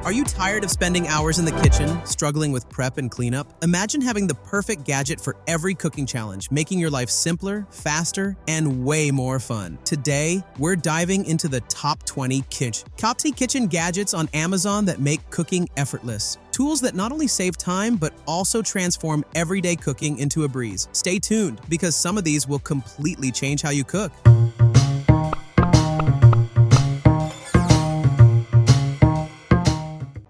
Are you tired of spending hours in the kitchen, struggling with prep and cleanup? Imagine having the perfect gadget for every cooking challenge, making your life simpler, faster, and way more fun. Today, we're diving into the top 20 kitchen gadgets on Amazon that make cooking effortless. Tools that not only save time, but also transform everyday cooking into a breeze. Stay tuned, because some of these will completely change how you cook.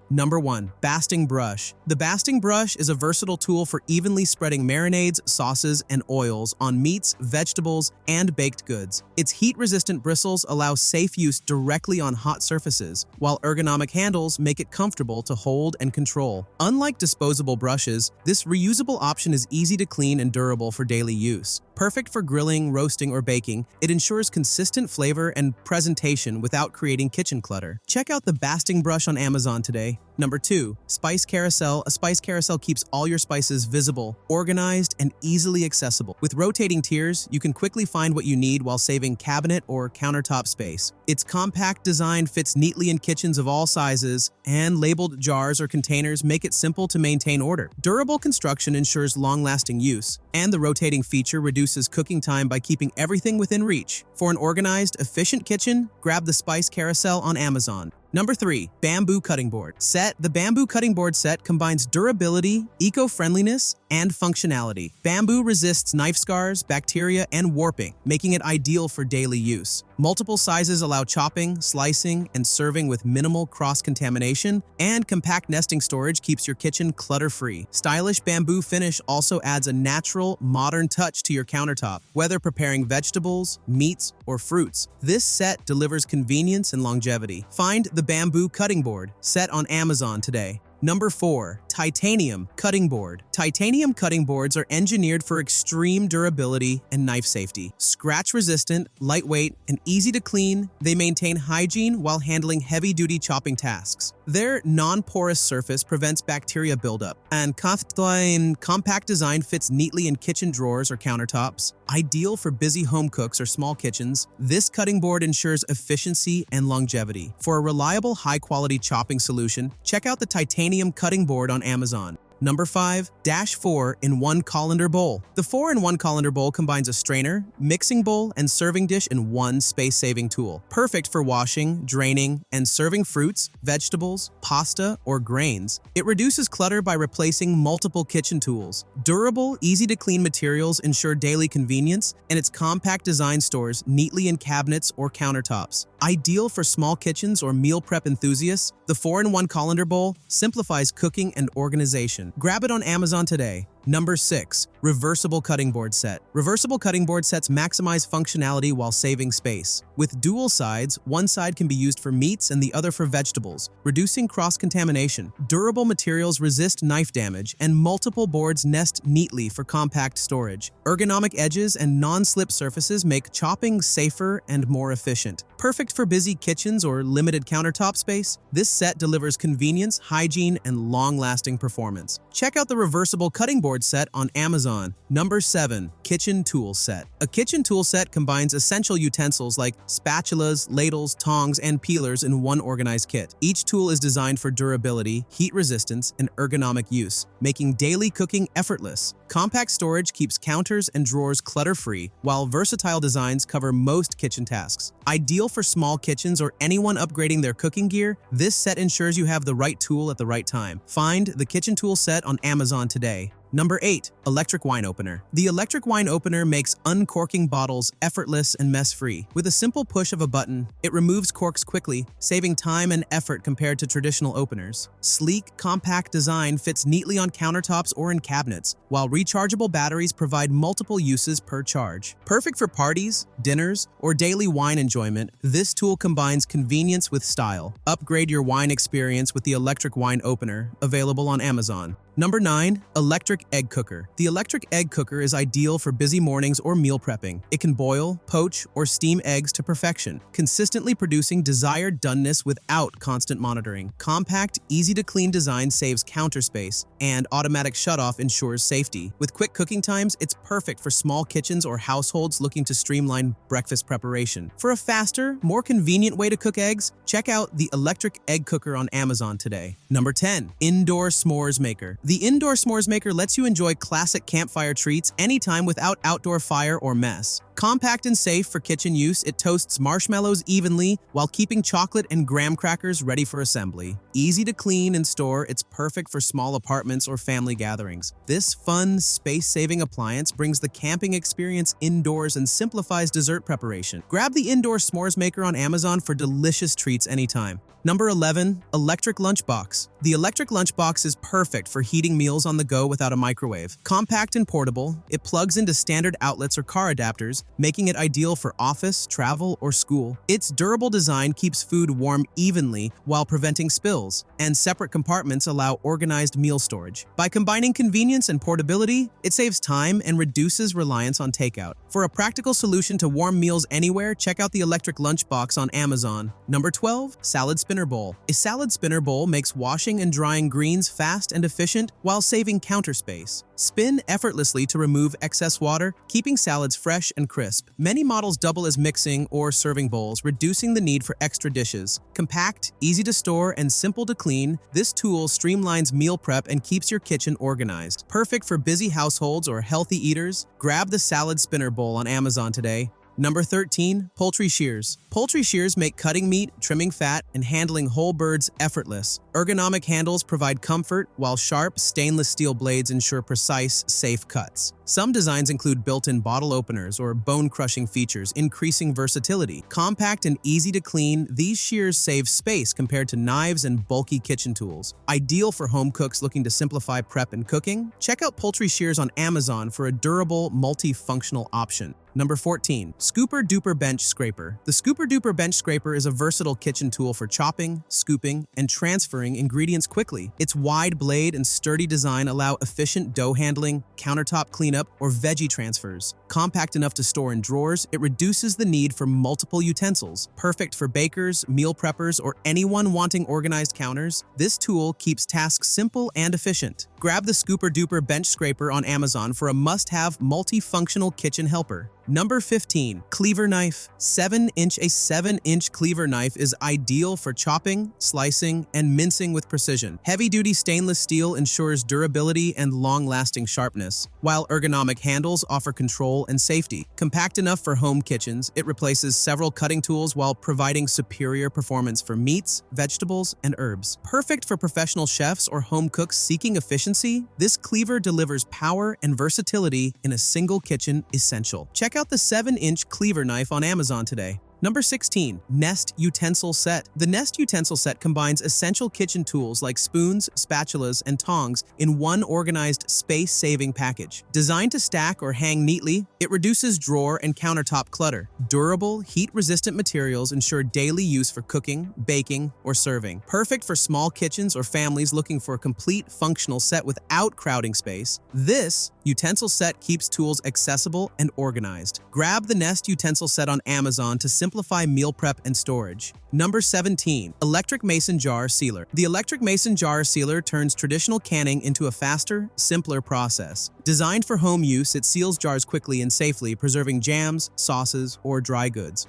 Number 1. Basting Brush. The Basting Brush is a versatile tool for evenly spreading marinades, sauces, and oils on meats, vegetables, and baked goods. Its heat-resistant bristles allow safe use directly on hot surfaces, while ergonomic handles make it comfortable to hold and control. Unlike disposable brushes, this reusable option is easy to clean and durable for daily use. Perfect for grilling, roasting, or baking, it ensures consistent flavor and presentation without creating kitchen clutter. Check out the Basting Brush on Amazon today. Number 2. Spice Carousel. A spice carousel keeps all your spices visible, organized, and easily accessible. With rotating tiers, you can quickly find what you need while saving cabinet or countertop space. Its compact design fits neatly in kitchens of all sizes, and labeled jars or containers make it simple to maintain order. Durable construction ensures long-lasting use, and the rotating feature reduces cooking time by keeping everything within reach. For an organized, efficient kitchen, grab the Spice Carousel on Amazon. Number 3. Bamboo Cutting Board Set. The Bamboo Cutting Board set combines durability, eco-friendliness, and functionality. Bamboo resists knife scars, bacteria, and warping, making it ideal for daily use. Multiple sizes allow chopping, slicing, and serving with minimal cross-contamination, and compact nesting storage keeps your kitchen clutter-free. Stylish bamboo finish also adds a natural, modern touch to your countertop, whether preparing vegetables, meats, or fruits. This set delivers convenience and longevity. Find the Bamboo Cutting Board set on Amazon today. Number 4. Titanium Cutting Board. Titanium cutting boards are engineered for extreme durability and knife safety. Scratch-resistant, lightweight, and easy to clean, they maintain hygiene while handling heavy-duty chopping tasks. Their non-porous surface prevents bacteria buildup, and compact design fits neatly in kitchen drawers or countertops. Ideal for busy home cooks or small kitchens, this cutting board ensures efficiency and longevity. For a reliable, high-quality chopping solution, check out the Titanium Cutting Board on Amazon. Number 5. 4-in-1 Colander Bowl. The 4-in-1 Colander Bowl combines a strainer, mixing bowl, and serving dish in one space-saving tool. Perfect for washing, draining, and serving fruits, vegetables, pasta, or grains. It reduces clutter by replacing multiple kitchen tools. Durable, easy-to-clean materials ensure daily convenience, and its compact design stores neatly in cabinets or countertops. Ideal for small kitchens or meal prep enthusiasts, the 4-in-1 Colander Bowl simplifies cooking and organization. Grab it on Amazon today. Number 6. Reversible Cutting Board Set. Reversible cutting board sets maximize functionality while saving space. With dual sides, one side can be used for meats and the other for vegetables, reducing cross-contamination. Durable materials resist knife damage, and multiple boards nest neatly for compact storage. Ergonomic edges and non-slip surfaces make chopping safer and more efficient. Perfect for busy kitchens or limited countertop space, this set delivers convenience, hygiene, and long-lasting performance. Check out the Reversible Cutting Board set on Amazon. Number 7. Kitchen Tool Set. A kitchen tool set combines essential utensils like spatulas, ladles, tongs, and peelers in one organized kit. Each tool is designed for durability, heat resistance, and ergonomic use, making daily cooking effortless. Compact storage keeps counters and drawers clutter-free, while versatile designs cover most kitchen tasks. Ideal for small kitchens or anyone upgrading their cooking gear, this set ensures you have the right tool at the right time. Find the Kitchen Tool Set on Amazon today. Number 8. Electric Wine Opener. The electric wine opener makes uncorking bottles effortless and mess-free. With a simple push of a button, it removes corks quickly, saving time and effort compared to traditional openers. Sleek, compact design fits neatly on countertops or in cabinets, while rechargeable batteries provide multiple uses per charge. Perfect for parties, dinners, or daily wine enjoyment, this tool combines convenience with style. Upgrade your wine experience with the electric wine opener, available on Amazon. Number 9. Electric egg cooker. The electric egg cooker is ideal for busy mornings or meal prepping. It can boil, poach, or steam eggs to perfection, consistently producing desired doneness without constant monitoring. Compact, easy-to-clean design saves counter space, and automatic shutoff ensures safety. With quick cooking times, it's perfect for small kitchens or households looking to streamline breakfast preparation. For a faster, more convenient way to cook eggs, check out the electric egg cooker on Amazon today. Number 10. Indoor S'mores Maker. The Indoor S'mores Maker lets you enjoy classic campfire treats anytime without outdoor fire or mess. Compact and safe for kitchen use, it toasts marshmallows evenly while keeping chocolate and graham crackers ready for assembly. Easy to clean and store, it's perfect for small apartments or family gatherings. This fun, space-saving appliance brings the camping experience indoors and simplifies dessert preparation. Grab the Indoor S'mores Maker on Amazon for delicious treats anytime. Number 11. Electric Lunchbox. The electric lunchbox is perfect for heating meals on the go without a microwave. Compact and portable, it plugs into standard outlets or car adapters, making it ideal for office, travel, or school. Its durable design keeps food warm evenly while preventing spills, and separate compartments allow organized meal storage. By combining convenience and portability, it saves time and reduces reliance on takeout. For a practical solution to warm meals anywhere, check out the electric lunchbox on Amazon. Number 12. Salad Spinner Bowl. A salad spinner bowl makes washing and drying greens fast and efficient while saving counter space. Spin effortlessly to remove excess water, keeping salads fresh and crisp. Many models double as mixing or serving bowls, reducing the need for extra dishes. Compact, easy to store, and simple to clean, this tool streamlines meal prep and keeps your kitchen organized. Perfect for busy households or healthy eaters, grab the Salad Spinner Bowl on Amazon today. Number 13. Poultry Shears. Poultry shears make cutting meat, trimming fat, and handling whole birds effortless. Ergonomic handles provide comfort, while sharp, stainless steel blades ensure precise, safe cuts. Some designs include built-in bottle openers or bone-crushing features, increasing versatility. Compact and easy to clean, these shears save space compared to knives and bulky kitchen tools. Ideal for home cooks looking to simplify prep and cooking, check out Poultry Shears on Amazon for a durable, multifunctional option. Number 14. ScooperDuper Bench Scraper. The ScooperDuper Bench Scraper is a versatile kitchen tool for chopping, scooping, and transferring ingredients quickly. Its wide blade and sturdy design allow efficient dough handling, countertop cleanup, or veggie transfers. Compact enough to store in drawers, it reduces the need for multiple utensils. Perfect for bakers, meal preppers, or anyone wanting organized counters, this tool keeps tasks simple and efficient. Grab the ScooperDuper Bench Scraper on Amazon for a must-have multifunctional kitchen helper. Number 15. Cleaver Knife. A 7-inch cleaver knife is ideal for chopping, slicing, and mincing with precision. Heavy-duty stainless steel ensures durability and long-lasting sharpness, while ergonomic handles offer control and safety. Compact enough for home kitchens, it replaces several cutting tools while providing superior performance for meats, vegetables, and herbs. Perfect for professional chefs or home cooks seeking efficiency, this cleaver delivers power and versatility in a single kitchen essential. Check out the 7-inch cleaver knife on Amazon today. Number 16. Nest Utensil Set. The Nest Utensil Set combines essential kitchen tools like spoons, spatulas, and tongs in one organized, space-saving package. Designed to stack or hang neatly, it reduces drawer and countertop clutter. Durable, heat-resistant materials ensure daily use for cooking, baking, or serving. Perfect for small kitchens or families looking for a complete, functional set without crowding space. This utensil set keeps tools accessible and organized. Grab the Nest Utensil Set on Amazon to simplify meal prep and storage. Number 17. Electric Mason Jar Sealer. The electric mason jar sealer turns traditional canning into a faster, simpler process. Designed for home use, it seals jars quickly and safely, preserving jams, sauces, or dry goods.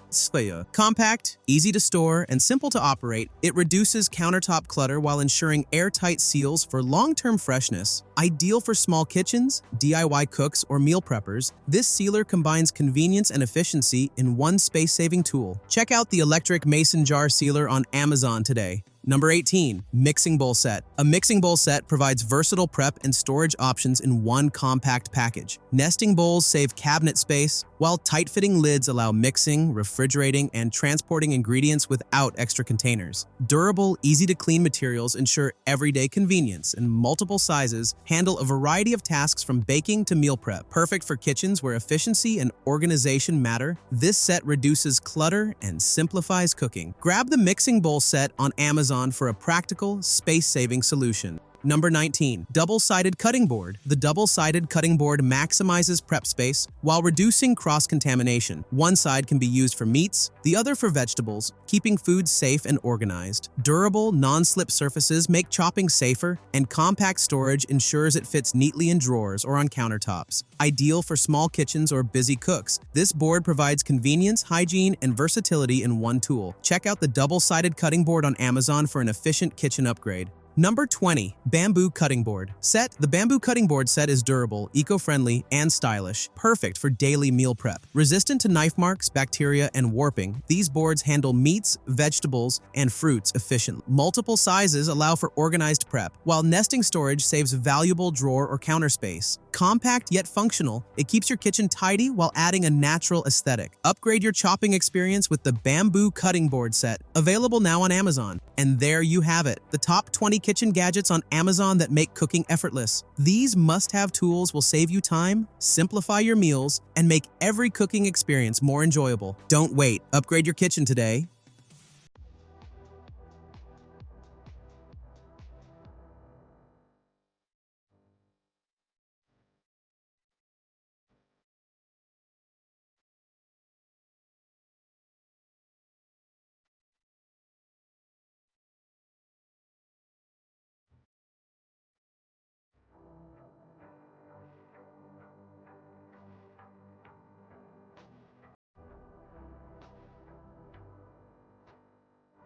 Compact, easy to store, and simple to operate, it reduces countertop clutter while ensuring airtight seals for long-term freshness. Ideal for small kitchens, DIY cooks, or meal preppers, this sealer combines convenience and efficiency in one space-saving tool. Check out the electric mason jar sealer on Amazon today. Number 18. Mixing Bowl Set. A mixing bowl set provides versatile prep and storage options in one compact package. Nesting bowls save cabinet space, while tight-fitting lids allow mixing, refrigerating, and transporting ingredients without extra containers. Durable, easy-to-clean materials ensure everyday convenience, and multiple sizes handle a variety of tasks from baking to meal prep. Perfect for kitchens where efficiency and organization matter, this set reduces clutter and simplifies cooking. Grab the Mixing Bowl Set on Amazon for a practical, space-saving solution. Number 19. Double-sided cutting board. The double-sided cutting board maximizes prep space while reducing cross-contamination. One side can be used for meats, the other for vegetables, keeping food safe and organized. Durable, non-slip surfaces make chopping safer, and compact storage ensures it fits neatly in drawers or on countertops. Ideal for small kitchens or busy cooks, this board provides convenience, hygiene, and versatility in one tool. Check out the double-sided cutting board on Amazon for an efficient kitchen upgrade. Number 20. Bamboo Cutting Board Set. The bamboo cutting board set is durable, eco-friendly, and stylish, perfect for daily meal prep. Resistant to knife marks, bacteria, and warping, these boards handle meats, vegetables, and fruits efficiently. Multiple sizes allow for organized prep, while nesting storage saves valuable drawer or counter space. Compact yet functional, it keeps your kitchen tidy while adding a natural aesthetic. Upgrade your chopping experience with the Bamboo Cutting Board Set, available now on Amazon. And there you have it, the top 20 kitchen gadgets on Amazon that make cooking effortless. These must-have tools will save you time, simplify your meals, and make every cooking experience more enjoyable. Don't wait. Upgrade your kitchen today.